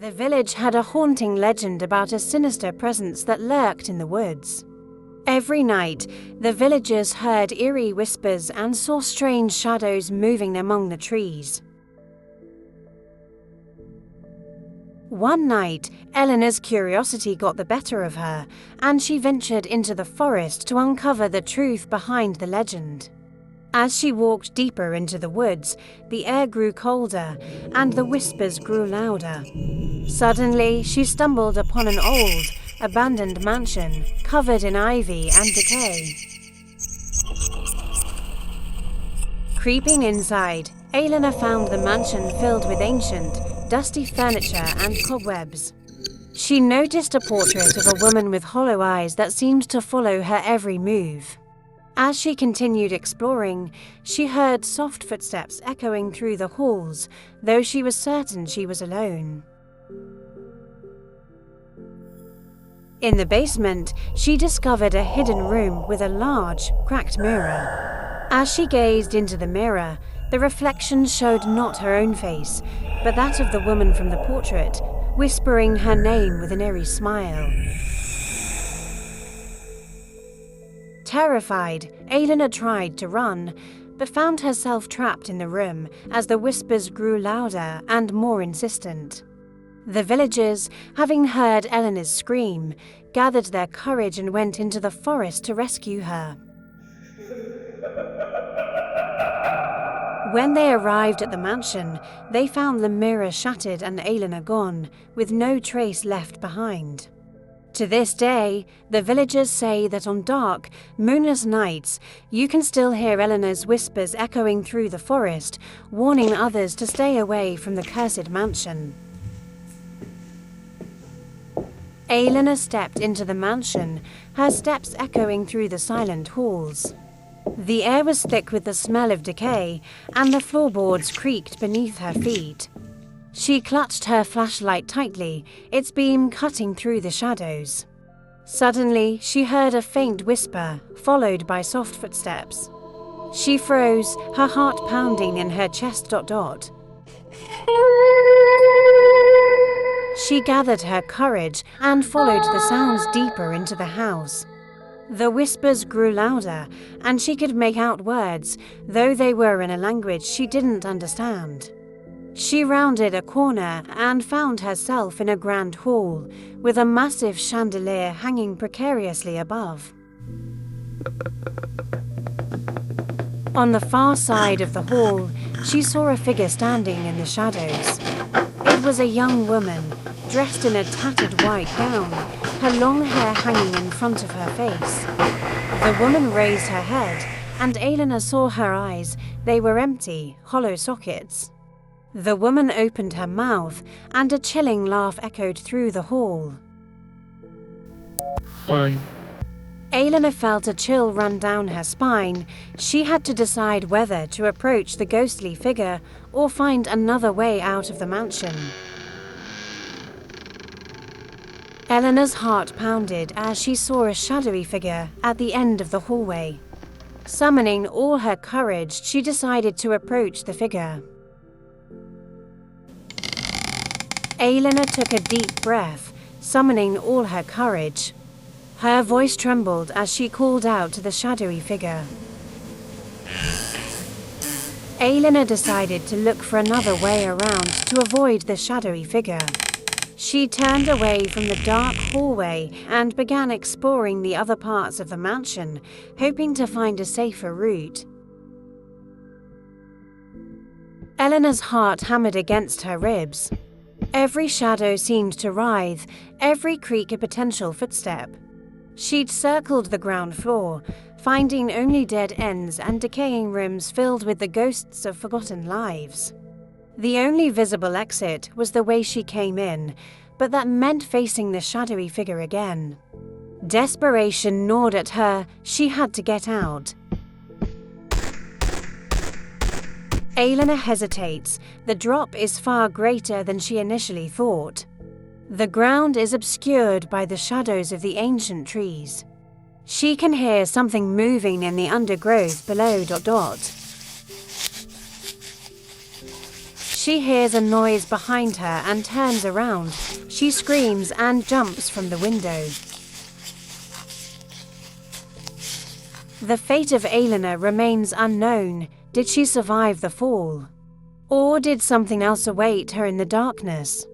The village had a haunting legend about a sinister presence that lurked in the woods. Every night, the villagers heard eerie whispers and saw strange shadows moving among the trees. One night, Elena's curiosity got the better of her, and she ventured into the forest to uncover the truth behind the legend. As she walked deeper into the woods, the air grew colder, and the whispers grew louder. Suddenly, she stumbled upon an old, abandoned mansion, covered in ivy and decay. Creeping inside, Elena found the mansion filled with ancient, dusty furniture and cobwebs. She noticed a portrait of a woman with hollow eyes that seemed to follow her every move. As she continued exploring, she heard soft footsteps echoing through the halls, though she was certain she was alone. In the basement, she discovered a hidden room with a large, cracked mirror. As she gazed into the mirror, the reflection showed not her own face, but that of the woman from the portrait, whispering her name with an eerie smile. Terrified, Elena tried to run, but found herself trapped in the room as the whispers grew louder and more insistent. The villagers, having heard Elena's scream, gathered their courage and went into the forest to rescue her. When they arrived at the mansion, they found the mirror shattered and Elena gone, with no trace left behind. To this day, the villagers say that on dark, moonless nights, you can still hear Elena's whispers echoing through the forest, warning others to stay away from the cursed mansion. Elena stepped into the mansion, her steps echoing through the silent halls. The air was thick with the smell of decay, and the floorboards creaked beneath her feet. She clutched her flashlight tightly, its beam cutting through the shadows. Suddenly, she heard a faint whisper, followed by soft footsteps. She froze, her heart pounding in her chest. She gathered her courage and followed the sounds deeper into the house. The whispers grew louder, and she could make out words, though they were in a language she didn't understand. She rounded a corner and found herself in a grand hall, with a massive chandelier hanging precariously above. On the far side of the hall, she saw a figure standing in the shadows. It was a young woman, dressed in a tattered white gown, her long hair hanging in front of her face. The woman raised her head, and Elena saw her eyes. They were empty, hollow sockets. The woman opened her mouth, and a chilling laugh echoed through the hall. Fine. Elena felt a chill run down her spine. She had to decide whether to approach the ghostly figure or find another way out of the mansion. Elena's heart pounded as she saw a shadowy figure at the end of the hallway. Summoning all her courage, she decided to approach the figure. Elena took a deep breath, summoning all her courage. Her voice trembled as she called out to the shadowy figure. Elena decided to look for another way around to avoid the shadowy figure. She turned away from the dark hallway and began exploring the other parts of the mansion, hoping to find a safer route. Elena's heart hammered against her ribs. Every shadow seemed to writhe, every creak a potential footstep. She'd circled the ground floor, finding only dead ends and decaying rooms filled with the ghosts of forgotten lives. The only visible exit was the way she came in, but that meant facing the shadowy figure again. Desperation gnawed at her. She had to get out. Elena hesitates. The drop is far greater than she initially thought. The ground is obscured by the shadows of the ancient trees. She can hear something moving in the undergrowth below. She She hears a noise behind her and turns around. She screams and jumps from the window. The fate of Elena remains unknown. Did she survive the fall? Or did something else await her in the darkness?